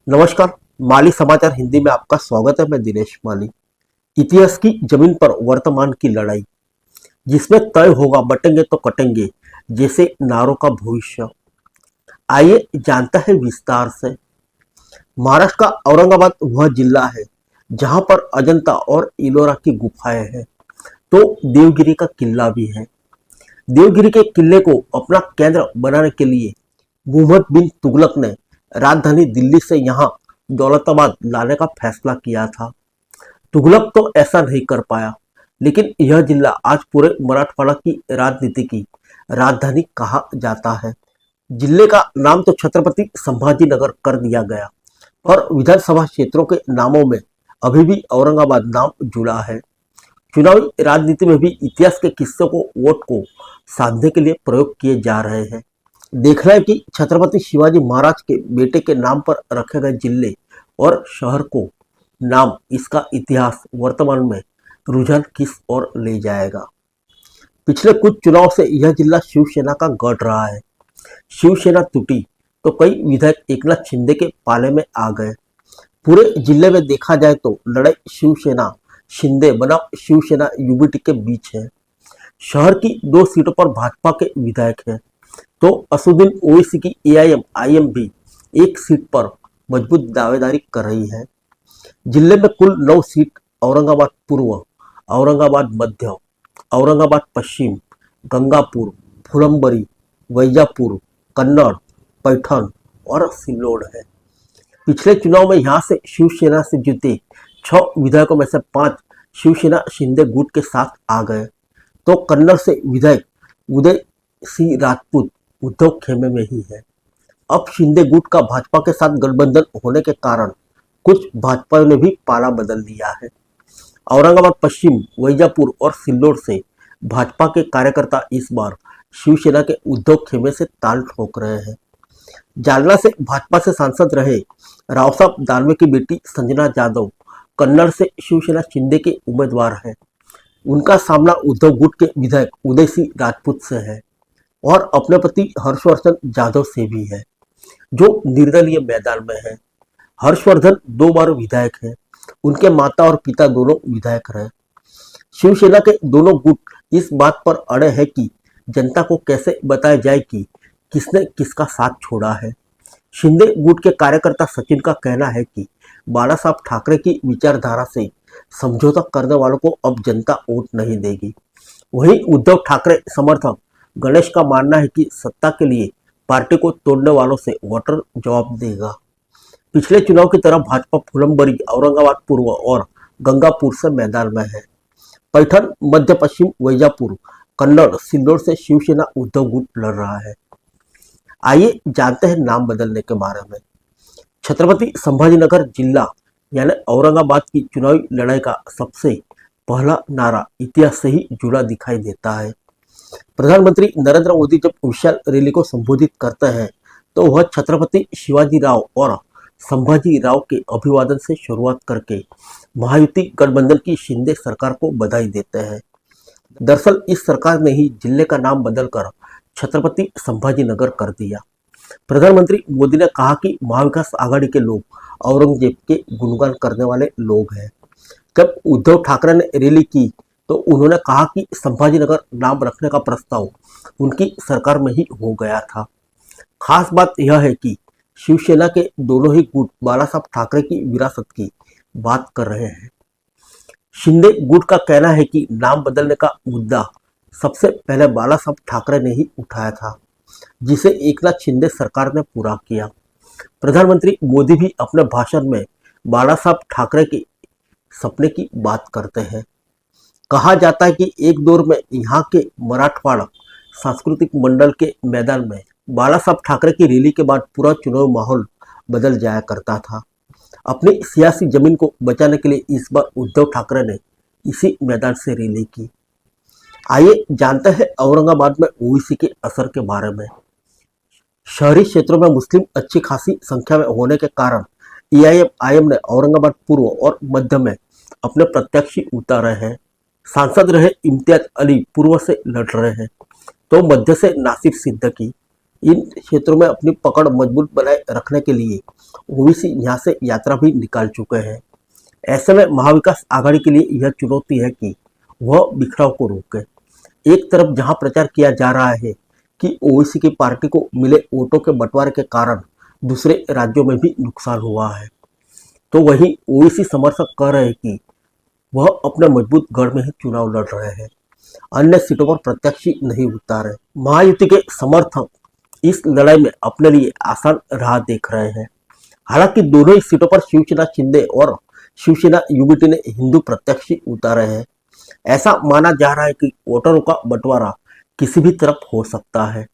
नमस्कार। माली समाचार हिंदी में आपका स्वागत है। मैं दिनेश माली। इतिहास की जमीन पर वर्तमान की लड़ाई, जिसमें तय होगा बटेंगे तो कटेंगे जैसे नारों का भविष्य। आइए जानते हैं विस्तार से। महाराष्ट्र का औरंगाबाद वह जिला है जहां पर अजंता और इलोरा की गुफाएं हैं, तो देवगिरी का किला भी है। देवगिरी के किले को अपना केंद्र बनाने के लिए मुहम्मद बिन तुगलक ने राजधानी दिल्ली से यहाँ दौलताबाद लाने का फैसला किया था। तुगलक तो ऐसा नहीं कर पाया, लेकिन यह जिला आज पूरे मराठवाड़ा की राजनीति की राजधानी कहा जाता है। जिले का नाम तो छत्रपति संभाजी नगर कर दिया गया, पर विधानसभा क्षेत्रों के नामों में अभी भी औरंगाबाद नाम जुड़ा है। चुनावी राजनीति में भी इतिहास के किस्सों को वोट को साधने के लिए प्रयोग किए जा रहे हैं। देखना है कि छत्रपति शिवाजी महाराज के बेटे के नाम पर रखे गए जिले और शहर को नाम, इसका इतिहास वर्तमान में रुझान किस ओर ले जाएगा। पिछले कुछ चुनाव से यह जिला शिवसेना का गढ़ रहा है। शिवसेना टूटी तो कई विधायक एकनाथ शिंदे के पाले में आ गए। पूरे जिले में देखा जाए तो लड़ाई शिवसेना शिंदे बनाम शिवसेना यूबीटी के बीच है। शहर की 2 सीटों पर भाजपा के विधायक हैं, तो असुद्दीन ओवैसी की एआईएम भी एक सीट पर मजबूत दावेदारी कर रही है। जिले में कुल 9 सीट औरंगाबाद पूर्व, औरंगाबाद मध्य, औरंगाबाद पश्चिम, गंगापुर, फुलंबरी, वैजापुर, कन्नड़, पैठन और सिल्लोड है। पिछले चुनाव में यहां से शिवसेना से जीते 6 विधायकों में से 5 शिवसेना शिंदे गुट के साथ आ गए, तो कन्नड़ से विधायक उदय सिंह राजपूत उद्धव खेमे में ही है। अब शिंदे गुट का भाजपा के साथ गठबंधन होने के कारण कुछ भाजपा ने भी पाला बदल दिया है। औरंगाबाद पश्चिम, वैजापुर और सिल्लोड से भाजपा के कार्यकर्ता इस बार शिवसेना के उद्धव खेमे से ताल ठोक रहे हैं। जालना से भाजपा से सांसद रहे राव साहब दानवे की बेटी संजना जाधव कन्नड़ से शिवसेना शिंदे के उम्मीदवार हैं। उनका सामना उद्धव गुट के विधायक उदय सिंह राजपूत से है और अपने पति हर्षवर्धन जाधव से भी है, जो निर्दलीय मैदान में है। हर्षवर्धन 2 बार विधायक हैं। उनके माता और पिता दोनों विधायक रहे। शिवसेना के दोनों गुट इस बात पर अड़े हैं कि जनता को कैसे बताया जाए कि किसने किसका साथ छोड़ा है। शिंदे गुट के कार्यकर्ता सचिन का कहना है कि बाला साहब ठाकरे की विचारधारा से समझौता करने वालों को अब जनता वोट नहीं देगी। वहीं उद्धव ठाकरे समर्थक गणेश का मानना है कि सत्ता के लिए पार्टी को तोड़ने वालों से वोटर जवाब देगा। पिछले चुनाव की तरह भाजपा फुलंबरी, औरंगाबाद पूर्व और गंगापुर से मैदान में है। पैठन, मध्य पश्चिम, वैजापुर, कन्नड़, सिल्लोड से शिवसेना उद्धव गुट लड़ रहा है। आइए जानते हैं नाम बदलने के बारे में। छत्रपति संभाजीनगर जिला यानी औरंगाबाद की चुनावी लड़ाई का सबसे पहला नारा इतिहास से ही जुड़ा दिखाई देता है। प्रधानमंत्री नरेंद्र मोदी जब विशाल रैली को संबोधित करते हैं तो वह छत्रपति शिवाजी राव और संभाजी राव के अभिवादन से शुरुआत करके महायुति गठबंधन की शिंदे सरकार को बधाई देते हैं। दरअसल इस सरकार ने ही जिले का नाम बदलकर छत्रपति संभाजी नगर कर दिया। प्रधानमंत्री मोदी ने कहा कि महाविकास आघाड़ी के लोग औरंगजेब के गुणगान करने वाले लोग हैं। जब उद्धव ठाकरे ने रैली की तो उन्होंने कहा कि संभाजीनगर नाम रखने का प्रस्ताव उनकी सरकार में ही हो गया था। खास बात यह है कि शिवसेना के दोनों ही गुट बाला साहब ठाकरे की विरासत की बात कर रहे हैं। शिंदे गुट का कहना है कि नाम बदलने का मुद्दा सबसे पहले बाला साहब ठाकरे ने ही उठाया था, जिसे एकनाथ शिंदे सरकार ने पूरा किया। प्रधानमंत्री मोदी भी अपने भाषण में बाला साहब ठाकरे के सपने की बात करते हैं। कहा जाता है कि एक दौर में यहाँ के मराठवाड़ा सांस्कृतिक मंडल के मैदान में बाला साहब ठाकरे की रैली के बाद पूरा चुनावी माहौल बदल जाया करता था। अपनी सियासी जमीन को बचाने के लिए इस बार उद्धव ठाकरे ने इसी मैदान से रैली की। आइए जानते हैं औरंगाबाद में ओवैसी के असर के बारे में। शहरी क्षेत्रों में मुस्लिम अच्छी खासी संख्या में होने के कारण एआईएम ने औरंगाबाद पूर्व और मध्य में अपने प्रत्याशी उतारे हैं। सांसद रहे इम्तियाज अली पूर्व से लड़ रहे हैं, तो मध्य से नासिर सिद्दीकी, इन क्षेत्रों में अपनी पकड़ मजबूत बनाए रखने के लिए ओवैसी यहाँ से यात्रा भी निकाल चुके हैं। ऐसे में महाविकास आघाड़ी के लिए यह चुनौती है कि वह बिखराव को रोके। एक तरफ जहां प्रचार किया जा रहा है कि ओवैसी की पार्टी को मिले वोटों के बंटवारे के कारण दूसरे राज्यों में भी नुकसान हुआ है, तो वहीं ओवैसी समर्थक कह रहे हैं कि वह अपने मजबूत गढ़ में ही चुनाव लड़ रहे हैं, अन्य सीटों पर प्रत्याशी नहीं उतारे। महायुति के समर्थक इस लड़ाई में अपने लिए आसान राह देख रहे हैं। हालांकि दोनों ही सीटों पर शिवसेना शिंदे और शिवसेना यूबीटी ने हिंदू प्रत्याशी उतारे हैं। ऐसा माना जा रहा है कि वोटरों का बंटवारा किसी भी तरफ हो सकता है।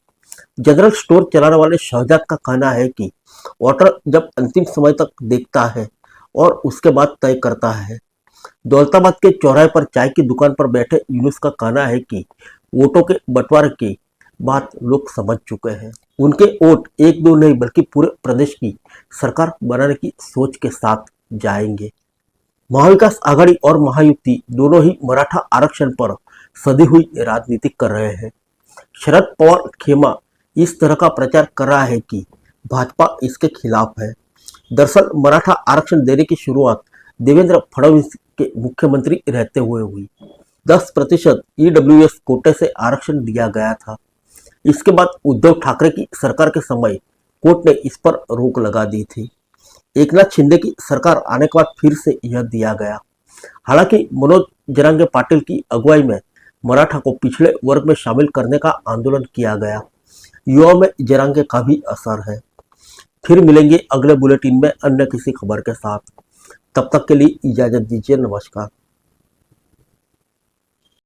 जनरल स्टोर चलाने वाले शहजाद का कहना है कि वोटर जब अंतिम समय तक देखता है और उसके बाद तय करता है। दौलताबाद के चौराहे पर चाय की दुकान पर बैठे यूनुस का कहना है कि वोटों के बंटवारे की बात लोग समझ चुके हैं। उनके वोट एक दो नहीं बल्कि पूरे प्रदेश की सरकार बनाने की सोच के साथ जाएंगे। महाविकास आघाड़ी और महायुति दोनों ही मराठा आरक्षण पर सधी हुई राजनीति कर रहे हैं। शरद पवार खेमा इस तरह का प्रचार कर रहा है कि भाजपा इसके खिलाफ है। दरअसल मराठा आरक्षण देने की शुरुआत देवेंद्र फडणवीस के मुख्यमंत्री रहते हुए हुई। 10% ईडब्ल्यूएस कोटे से आरक्षण दिया गया था। इसके बाद उद्धव ठाकरे की सरकार के समय कोर्ट ने इस पर रोक लगा दी थी। एकनाथ शिंदे की सरकार आने के बाद फिर से यह दिया गया। हालांकि मनोज जरांगे पाटिल की अगुवाई में मराठा को पिछड़े वर्ग में शामिल करने का आंदोलन किया गया। युवाओं में जरांगे का भी असर है। फिर मिलेंगे अगले बुलेटिन में अन्य किसी खबर के साथ। तब तक के लिए इजाजत दीजिए। नमस्कार।